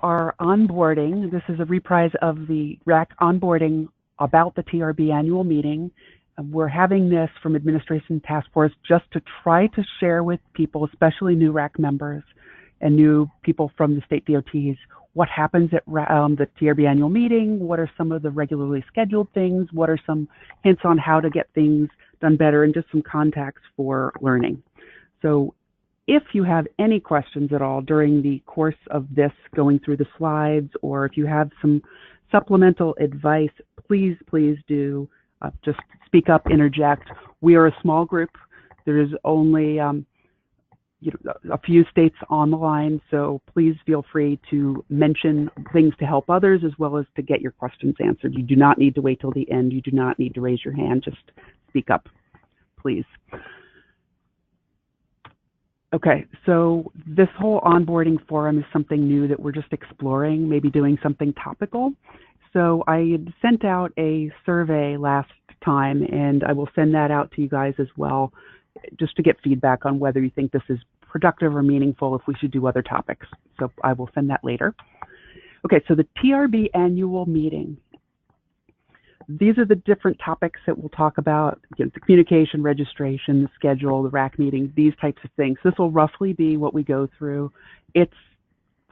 our onboarding, this is a reprise of the RAC onboarding about the TRB annual meeting. We're having this from Administration Task Force just to try to share with people, especially new RAC members and new people from the state DOTs, what happens at the TRB annual meeting, what are some of the regularly scheduled things, what are some hints on how to get things done better, and just some contacts for learning. So if you have any questions at all during the course of this, going through the slides, or if you have some supplemental advice, please do just speak up, interject. We are a small group. There is only a few states on the line, so please feel free to mention things to help others as well as to get your questions answered. You do not need to wait till the end. You do not need to raise your hand. Just speak up, please. Okay, so this whole onboarding forum is something new that we're just exploring, maybe doing something topical. So I had sent out a survey last time, and I will send that out to you guys as well, just to get feedback on whether you think this is productive or meaningful, if we should do other topics. So I will send that later. Okay, so the TRB annual meeting. These are the different topics that we'll talk about, the communication, registration, the schedule, the RAC meeting, these types of things. This will roughly be what we go through. It's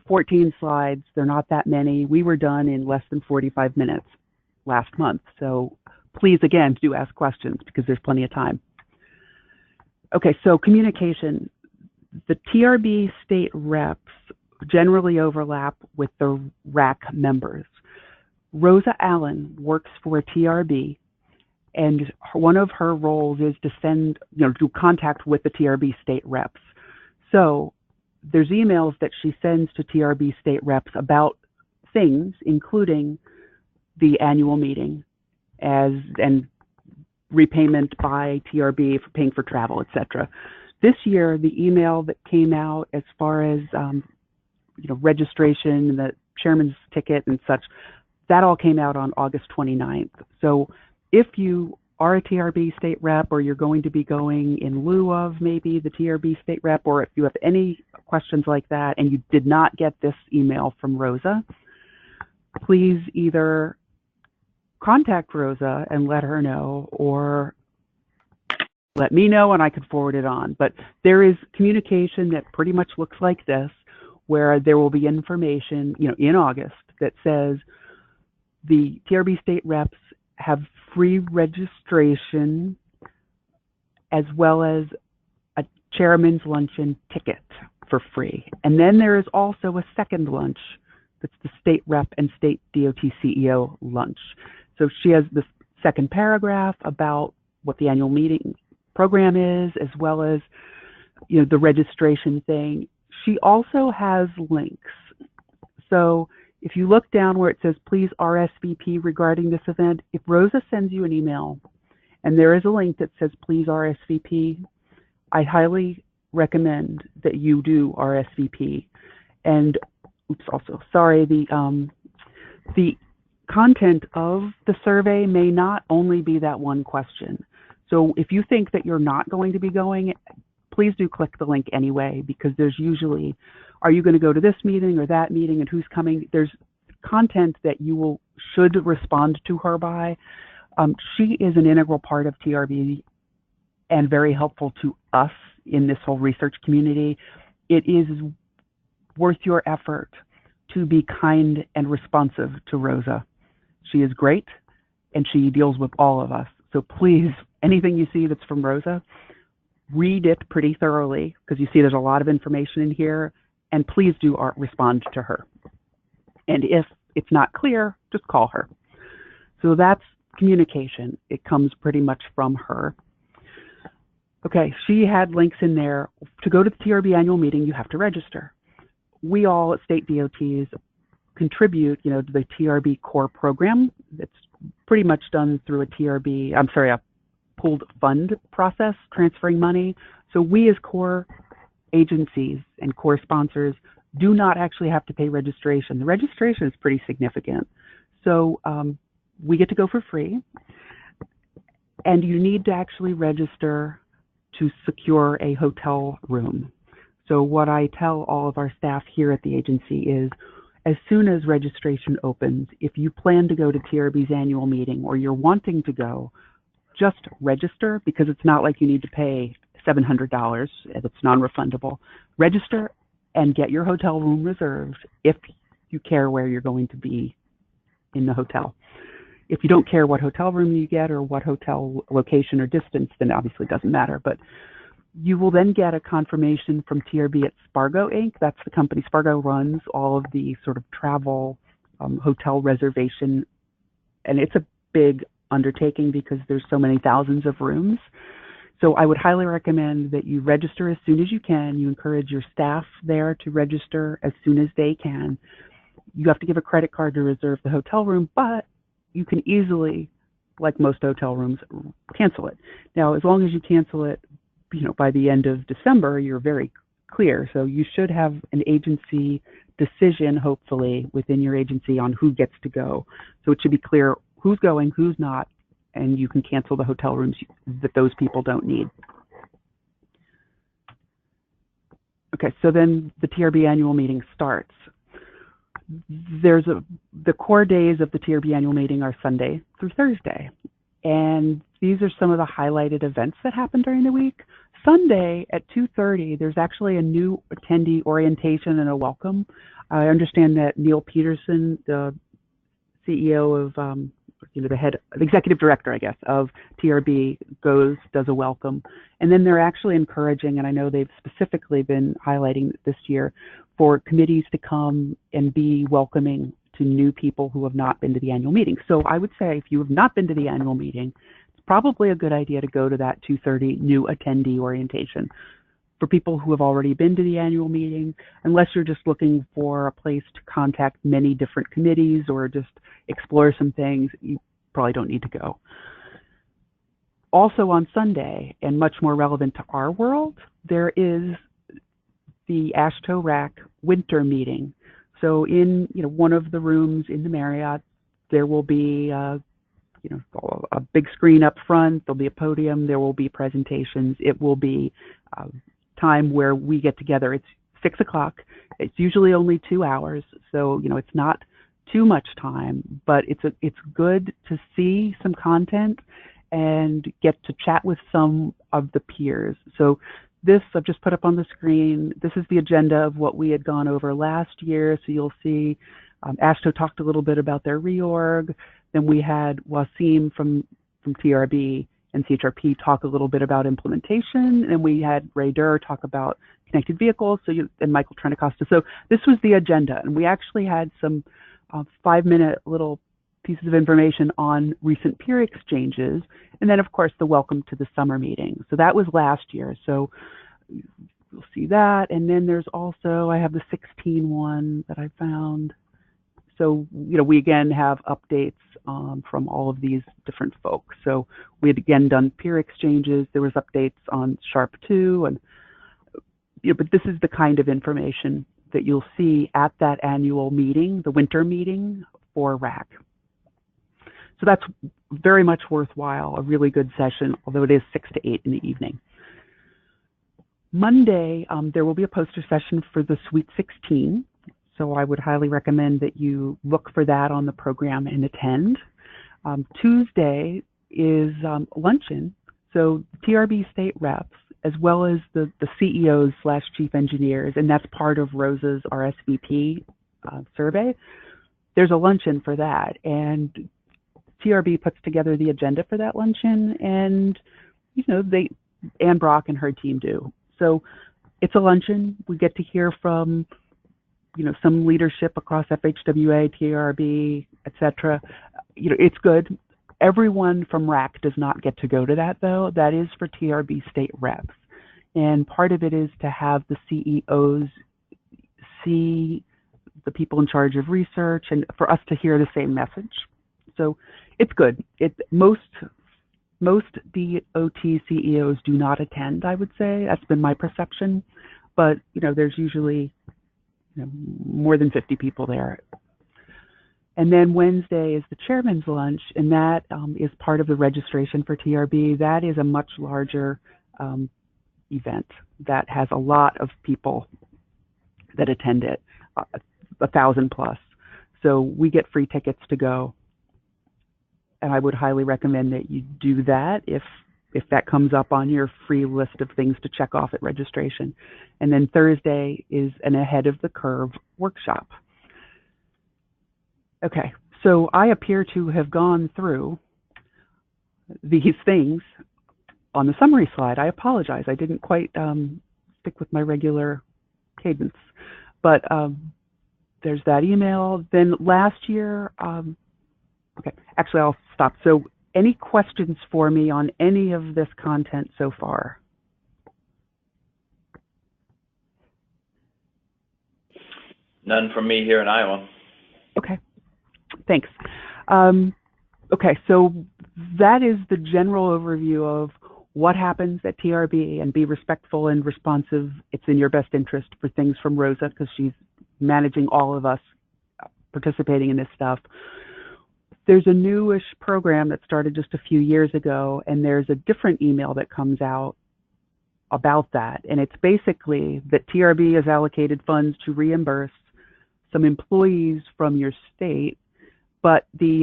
14 slides. They're not that many. We were done in less than 45 minutes last month. So please, again, do ask questions because there's plenty of time. Okay, so communication. The TRB state reps generally overlap with the RAC members. Rosa Allen works for TRB, and one of her roles is to do contact with the TRB state reps. So there's emails that she sends to TRB state reps about things, including the annual meeting and repayment by TRB for paying for travel, etc. This year, the email that came out as far as registration, the chairman's ticket and such, that all came out on August 29th. So if you are a TRB state rep, or you're going to be going in lieu of maybe the TRB state rep, or if you have any questions like that and you did not get this email from Rosa, please either contact Rosa and let her know, or let me know and I could forward it on. But there is communication that pretty much looks like this, where there will be information, in August that says the TRB state reps have free registration as well as a chairman's luncheon ticket for free. And then there is also a second lunch that's the state rep and state DOT CEO lunch. So she has this second paragraph about what the annual meeting program is, as well as the registration thing. She also has links. So if you look down where it says please RSVP regarding this event, if Rosa sends you an email and there is a link that says please RSVP, I highly recommend that you do RSVP. And the content of the survey may not only be that one question. So if you think that you're not going to be going, please do click the link anyway, because there's usually, are you going to go to this meeting or that meeting, and who's coming? There's content that you should respond to her by. She is an integral part of TRB and very helpful to us in this whole research community. It is worth your effort to be kind and responsive to Rosa. She is great, and she deals with all of us. So please, anything you see that's from Rosa, read it pretty thoroughly, because you see there's a lot of information in here, and please do respond to her. And if it's not clear, just call her. So that's communication. It comes pretty much from her. Okay, she had links in there. To go to the TRB annual meeting, you have to register. We all at state DOTs contribute, to the TRB core program. It's pretty much done through a pooled fund process, transferring money. So we as core agencies and core sponsors do not actually have to pay registration. The registration is pretty significant. So we get to go for free, and you need to actually register to secure a hotel room. So what I tell all of our staff here at the agency is, as soon as registration opens, if you plan to go to TRB's annual meeting or you're wanting to go, just register, because it's not like you need to pay $700 and it's non-refundable. Register and get your hotel room reserved if you care where you're going to be in the hotel. If you don't care what hotel room you get or what hotel location or distance, then obviously it doesn't matter. But you will then get a confirmation from TRB at Spargo Inc. That's the company. Spargo runs all of the sort of travel hotel reservation, and it's a big undertaking because there's so many thousands of rooms. So I would highly recommend that you register as soon as you can. You encourage your staff there to register as soon as they can. You have to give a credit card to reserve the hotel room, but you can easily, like most hotel rooms, cancel it. Now, as long as you cancel it, by the end of December, you're very clear. So you should have an agency decision, hopefully, within your agency on who gets to go. So it should be clear who's going, who's not, and you can cancel the hotel rooms that those people don't need. Okay, so then the TRB annual meeting starts. The core days of the TRB annual meeting are Sunday through Thursday. And these are some of the highlighted events that happen during the week. Sunday at 2:30, there's actually a new attendee orientation and a welcome. I understand that Neil Peterson, the CEO of, the executive director, I guess, of TRB does a welcome. And then they're actually encouraging, and I know they've specifically been highlighting this year, for committees to come and be welcoming to new people who have not been to the annual meeting. So I would say if you have not been to the annual meeting, it's probably a good idea to go to that 2:30 new attendee orientation. For people who have already been to the annual meeting, unless you're just looking for a place to contact many different committees or just explore some things, you probably don't need to go. Also on Sunday, and much more relevant to our world, there is the AASHTO RAC winter meeting. So in one of the rooms in the Marriott, there will be a big screen up front. There'll be a podium. There will be presentations. It will be time where we get together. It's 6 o'clock. It's usually only 2 hours, so it's not too much time, but it's good to see some content and get to chat with some of the peers. So this I've just put up on the screen. This is the agenda of what we had gone over last year. So you'll see AASHTO talked a little bit about their reorg. Then we had Wasim from TRB and CHRP talk a little bit about implementation. And we had Ray Durr talk about connected vehicles, and Michael Trenicosta. So this was the agenda. And we actually had some 5-minute little pieces of information on recent peer exchanges. And then, of course, the welcome to the summer meeting. So that was last year. So you'll see that. And then there's also, I have the 16 one that I found. So, we again have updates from all of these different folks. So we had again done peer exchanges. There was updates on SHARP 2. And, but this is the kind of information that you'll see at that annual meeting, the winter meeting for RAC. So that's very much worthwhile, a really good session, although it is 6 to 8 in the evening. Monday, there will be a poster session for the Sweet 16. So I would highly recommend that you look for that on the program and attend. Tuesday is luncheon. So TRB State Reps, as well as the CEOs/chief engineers, and that's part of Rosa's RSVP survey. There's a luncheon for that, and TRB puts together the agenda for that luncheon, and Ann Brock and her team do. So it's a luncheon. We get to hear from some leadership across FHWA, TRB, etc. It's good. Everyone from RAC does not get to go to that, though. That is for TRB state reps. And part of it is to have the CEOs see the people in charge of research and for us to hear the same message. So it's good. Most DOT CEOs do not attend, I would say. That's been my perception. But, there's usually more than 50 people there. And then Wednesday is the chairman's lunch, and that is part of the registration for TRB. That is a much larger event that has a lot of people that attend it. 1,000 plus. So we get free tickets to go. And I would highly recommend that you do that if that comes up on your free list of things to check off at registration. And then Thursday is an Ahead of the Curve workshop. Okay, so I appear to have gone through these things on the summary slide. I apologize. I didn't quite stick with my regular cadence. But there's that email. Then last year, okay, actually I'll stop. So any questions for me on any of this content so far? None from me here in Iowa. Okay, thanks. Okay, so that is the general overview of what happens at TRB, and be respectful and responsive. It's in your best interest for things from Rosa, because she's managing all of us participating in this stuff. There's a newish program that started just a few years ago, and there's a different email that comes out about that. And it's basically that TRB has allocated funds to reimburse some employees from your state, but the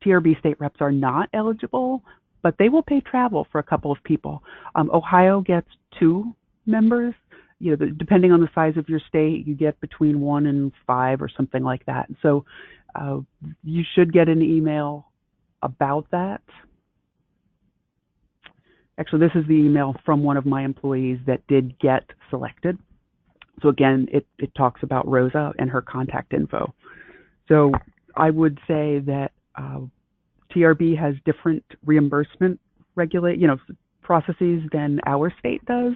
TRB state reps are not eligible, but they will pay travel for a couple of people. Ohio gets 2 members. You know, depending on the size of your state, you get between 1 and 5 or something like that. So you should get an email about that. Actually, this is the email from one of my employees that did get selected. So again, it talks about Rosa and her contact info. So I would say that TRB has different reimbursement processes than our state does.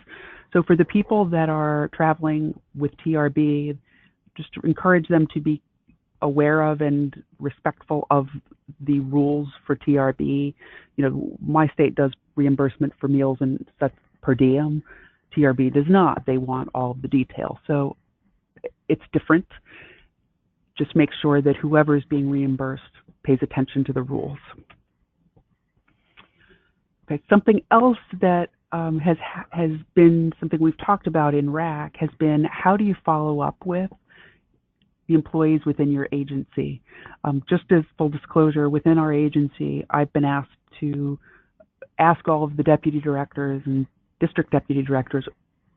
So for the people that are traveling with TRB, just to encourage them to be aware of and respectful of the rules for TRB. You know, my state does reimbursement for meals and stuff per diem. TRB does not. They want all of the details. So it's different. Just make sure that whoever is being reimbursed pays attention to the rules. Okay, something else that has been something we've talked about in RAC has been, how do you follow up with the employees within your agency? Just as full disclosure, within our agency, I've been asked to ask all of the deputy directors and district deputy directors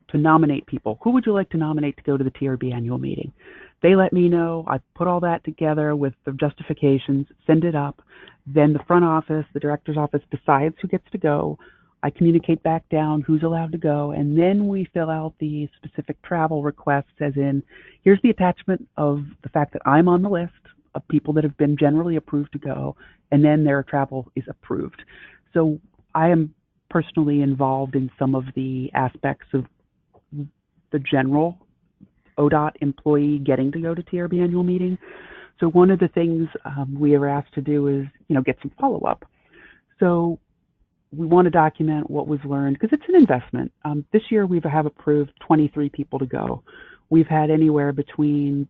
to nominate people. Who would you like to nominate to go to the TRB annual meeting? They let me know. I put all that together with the justifications, send it up. Then the front office, the director's office, decides who gets to go. I communicate back down who's allowed to go, and then we fill out the specific travel requests, as in, here's the attachment of the fact that I'm on the list of people that have been generally approved to go, and then their travel is approved. So I am personally involved in some of the aspects of the general ODOT employee getting to go to TRB annual meeting. So one of the things we are asked to do is, get some follow-up. So we want to document what was learned, because it's an investment. This year we have approved 23 people to go. We've had anywhere between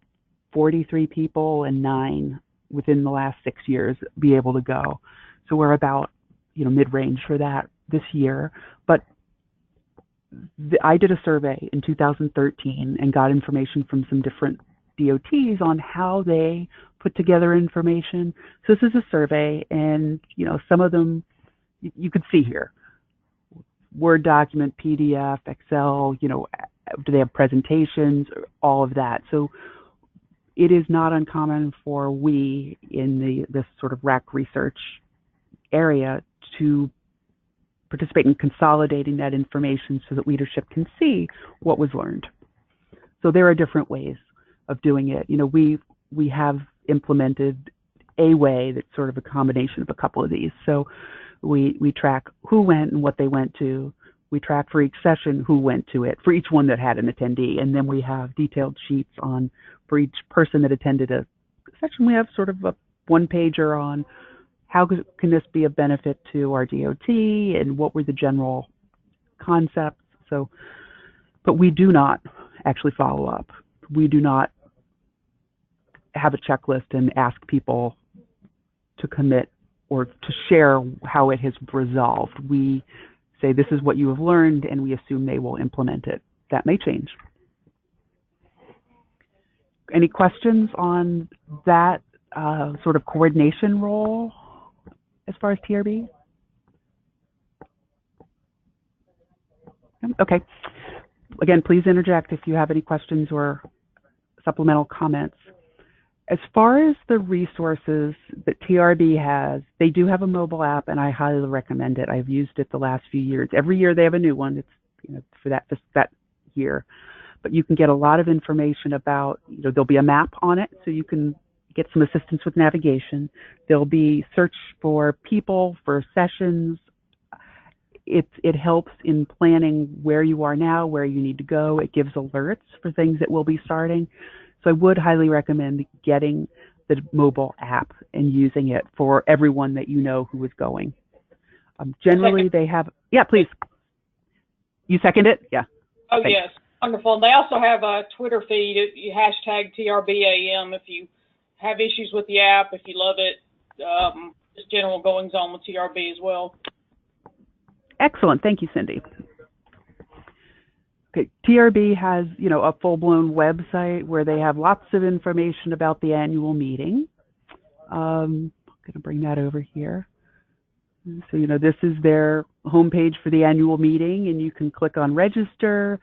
43 people and 9 within the last 6 years be able to go. So we're about, mid-range for that this year. But I did a survey in 2013 and got information from some different DOTs on how they put together information. So this is a survey, and some of them you could see here: Word document, PDF, Excel. Do they have presentations? All of that. So it is not uncommon for we in this sort of RAC research area to participate in consolidating that information so that leadership can see what was learned. So there are different ways of doing it. We have implemented a way that's sort of a combination of a couple of these. So we track who went and what they went to. We track for each session who went to it, for each one that had an attendee. And then we have detailed sheets on, for each person that attended a session, we have sort of a one-pager on how can this be a benefit to our DOT and what were the general concepts. So, but we do not actually follow up. We do not have a checklist and ask people to commit or to share how it has resolved. We say, this is what you have learned, and we assume they will implement it. That may change. Any questions on that sort of coordination role as far as TRB? Okay. Again, please interject if you have any questions or supplemental comments. As far as the resources that TRB has, they do have a mobile app, and I highly recommend it. I've used it the last few years. Every year they have a new one. It's for that year. But you can get a lot of information about, there'll be a map on it, so you can get some assistance with navigation. There'll be search for people, for sessions. It helps in planning where you are now, where you need to go. It gives alerts for things that will be starting. So I would highly recommend getting the mobile app and using it for everyone that you know who is going. Generally, they have, yeah, please. You second it? Yeah. Oh, thanks. yes. Wonderful. And they also have a Twitter feed. You hashtag TRBAM if you have issues with the app, if you love it. Just general goings on with TRB as well. Excellent. Thank you, Cindy. Okay, TRB has, a full-blown website where they have lots of information about the annual meeting. I'm going to bring that over here. So, this is their homepage for the annual meeting, and you can click on register.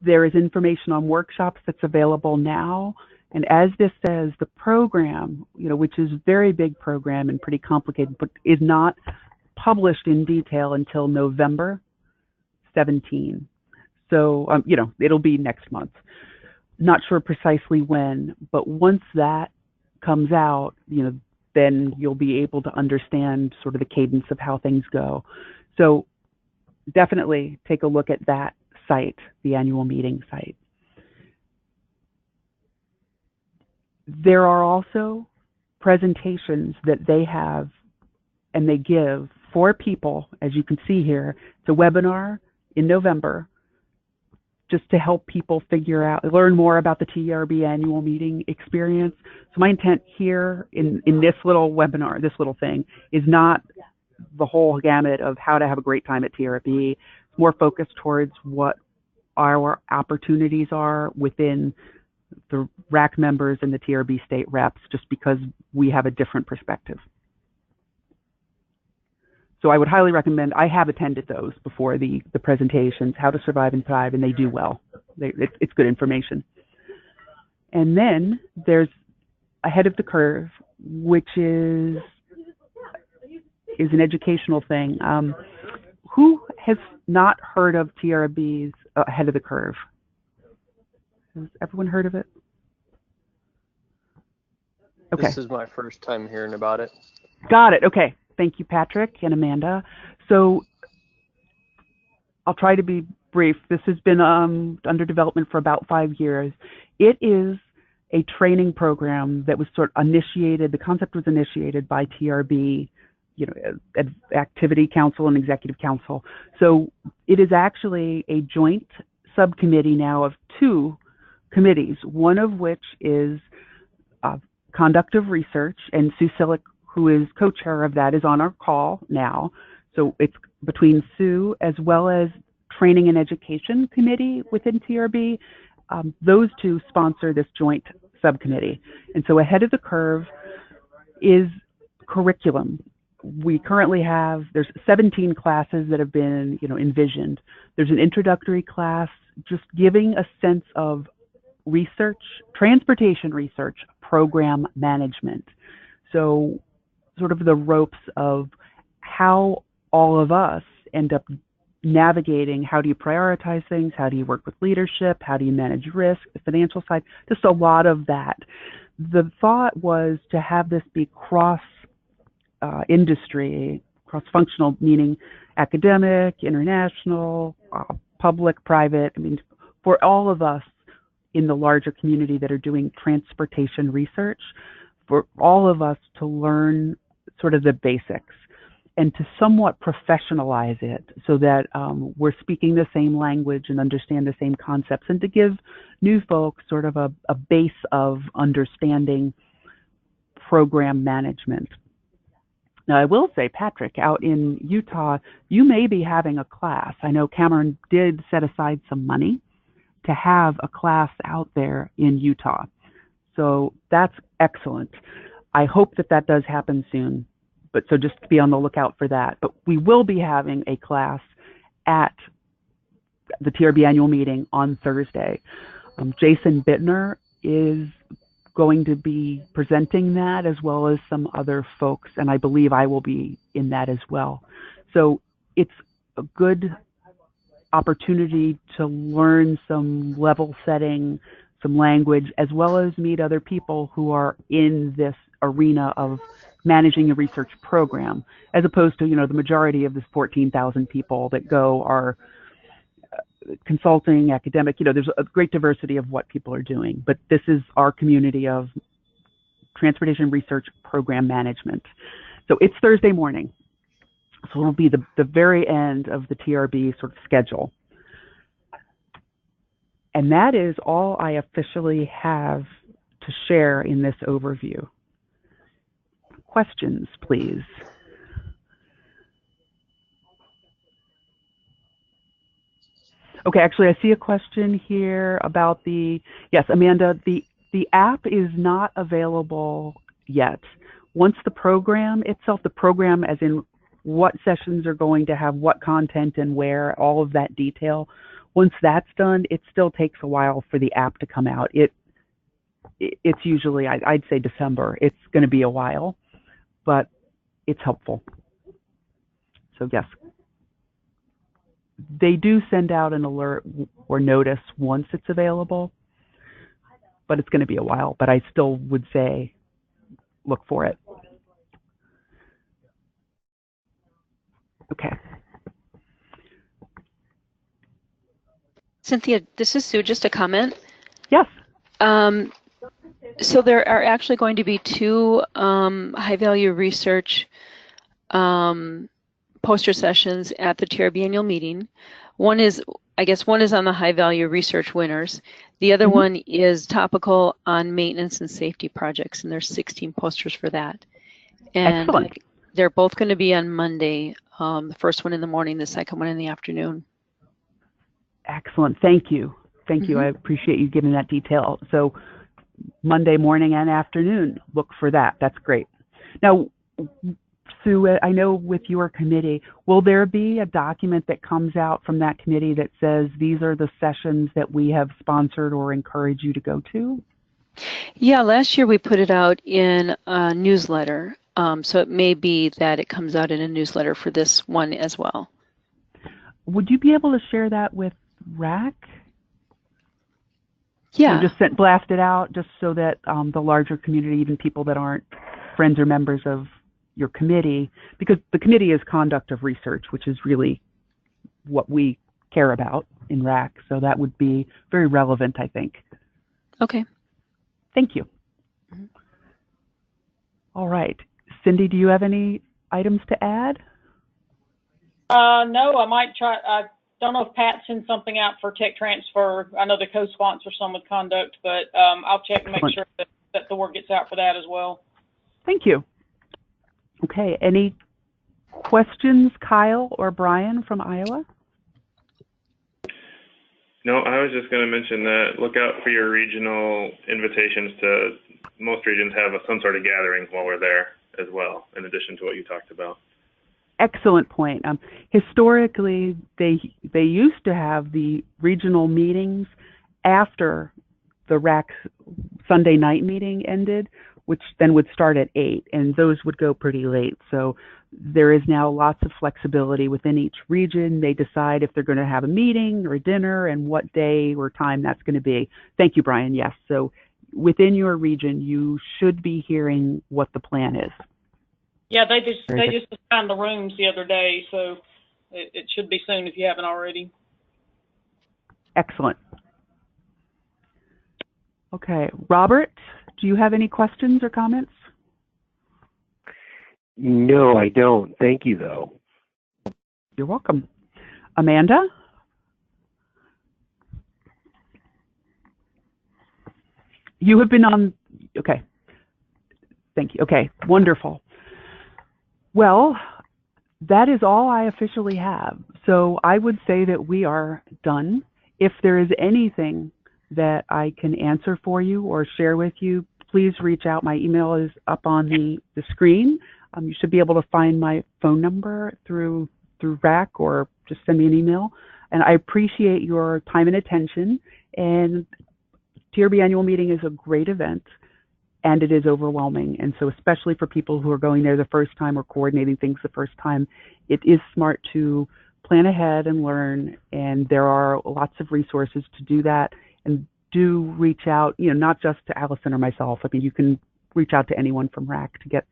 There is information on workshops that's available now. And as this says, the program, which is a very big program and pretty complicated, but is not published in detail until November 17. So, it'll be next month. Not sure precisely when, but once that comes out, then you'll be able to understand sort of the cadence of how things go. So definitely take a look at that site, the annual meeting site. There are also presentations that they have and they give for people, as you can see here. It's a webinar in November just to help people learn more about the TRB annual meeting experience. So my intent here in this little webinar, this little thing, is not the whole gamut of how to have a great time at TRB. It's more focused towards what our opportunities are within the RAC members and the TRB state reps, just because we have a different perspective. So I would highly recommend, I have attended those before, the presentations, How to Survive and Thrive, and they do well. It's good information. And then there's Ahead of the Curve, which is an educational thing. Who has not heard of TRB's Ahead of the Curve? Has everyone heard of it? Okay. This is my first time hearing about it. Got it. Okay. Thank you, Patrick and Amanda. So I'll try to be brief. This has been under development for about 5 years. It is a training program that was sort of initiated. The concept was initiated by TRB, Activity Council and Executive Council. So it is actually a joint subcommittee now of 2 committees, one of which is Conduct of Research, and Sue Sillick, who is co-chair of that, is on our call now. So it's between Sue as well as Training and Education Committee within TRB. Those 2 sponsor this joint subcommittee. And so Ahead of the Curve is curriculum. We currently there's 17 classes that have been, envisioned. There's an introductory class just giving a sense of research, transportation research, program management. So sort of the ropes of how all of us end up navigating. How do you prioritize things? How do you work with leadership? How do you manage risk, the financial side? Just a lot of that. The thought was to have this be cross-industry, cross-functional, meaning academic, international, public, private. I mean, for all of us in the larger community that are doing transportation research, for all of us to learn sort of the basics and to somewhat professionalize it so that we're speaking the same language and understand the same concepts, and to give new folks sort of a base of understanding program management. Now, I will say, Patrick, out in Utah, you may be having a class. I know Cameron did set aside some money to have a class out there in Utah. So that's excellent. I hope that that does happen soon, but so just be on the lookout for that. But we will be having a class at the TRB annual meeting on Thursday. Jason Bittner is going to be presenting that, as well as some other folks, and I believe I will be in that as well. So it's a good opportunity to learn some level setting, some language, as well as meet other people who are in this arena of managing a research program, as opposed to, the majority of this 14,000 people that go are consulting, academic. There's a great diversity of what people are doing, but this is our community of transportation research program management. So it's Thursday morning. So it'll be the very end of the TRB sort of schedule. And that is all I officially have to share in this overview. Questions, please. Okay, actually, I see a question here about yes, Amanda, the app is not available yet. Once the program itself, the program as in what sessions are going to have what content and where, all of that detail, once that's done, it still takes a while for the app to come out. It's usually, I'd say December. It's going to be a while, but it's helpful. So yes. They do send out an alert or notice once it's available, but it's going to be a while. But I still would say look for it. Okay. Cynthia, this is Sue. Just a comment. Yes. So there are actually going to be two high-value research poster sessions at the TRB annual meeting. One is on the high-value research winners. The other one is topical on maintenance and safety projects, and there's 16 posters for that. And excellent. They're both going to be on Monday. The first one in the morning, the second one in the afternoon. Excellent. Thank you. Thank you. I appreciate you giving that detail. So Monday morning and afternoon, look for that. That's great. Now, Sue, I know with your committee, will there be a document that comes out from that committee that says these are the sessions that we have sponsored or encourage you to go to? Yeah, last year we put it out in a newsletter. So it may be that it comes out in a newsletter for this one as well. Would you be able to share that with RAC? Yeah. So just blast it out just so that the larger community, even people that aren't friends or members of your committee, because the committee is conduct of research, which is really what we care about in RAC. So that would be very relevant, I think. Okay. Thank you. All right. Cindy, do you have any items to add? No, I might try. I don't know if Pat sent something out for tech transfer. I know they co-sponsor some with conduct, but I'll check and make sure that the word gets out for that as well. Thank you. Okay. Any questions, Kyle or Brian from Iowa? No, I was just going to mention that look out for your regional invitations to, most regions have some sort of gathering while we're there as well, in addition to what you talked about. Excellent point. Historically, they used to have the regional meetings after the RAC Sunday night meeting ended, which then would start at 8, and those would go pretty late. So there is now lots of flexibility within each region. They decide if they're going to have a meeting or a dinner and what day or time that's going to be. Thank you, Brian. Yes. So within your region, you should be hearing what the plan is. Yeah, they just assigned the rooms the other day, so it should be soon if you haven't already. Excellent. Okay, Robert, do you have any questions or comments? No, I don't. Thank you, though. You're welcome. Amanda? You have been on, okay. Thank you. Okay, wonderful. Well, that is all I officially have. So I would say that we are done. If there is anything that I can answer for you or share with you, please reach out. My email is up on the screen. You should be able to find my phone number through RAC, or just send me an email. And I appreciate your time and attention. And TRB Annual Meeting is a great event, and it is overwhelming. And so especially for people who are going there the first time or coordinating things the first time, it is smart to plan ahead and learn. And there are lots of resources to do that. And do reach out, not just to Allison or myself. I mean, you can reach out to anyone from RAC to get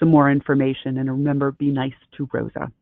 some more information. And remember, be nice to Rosa.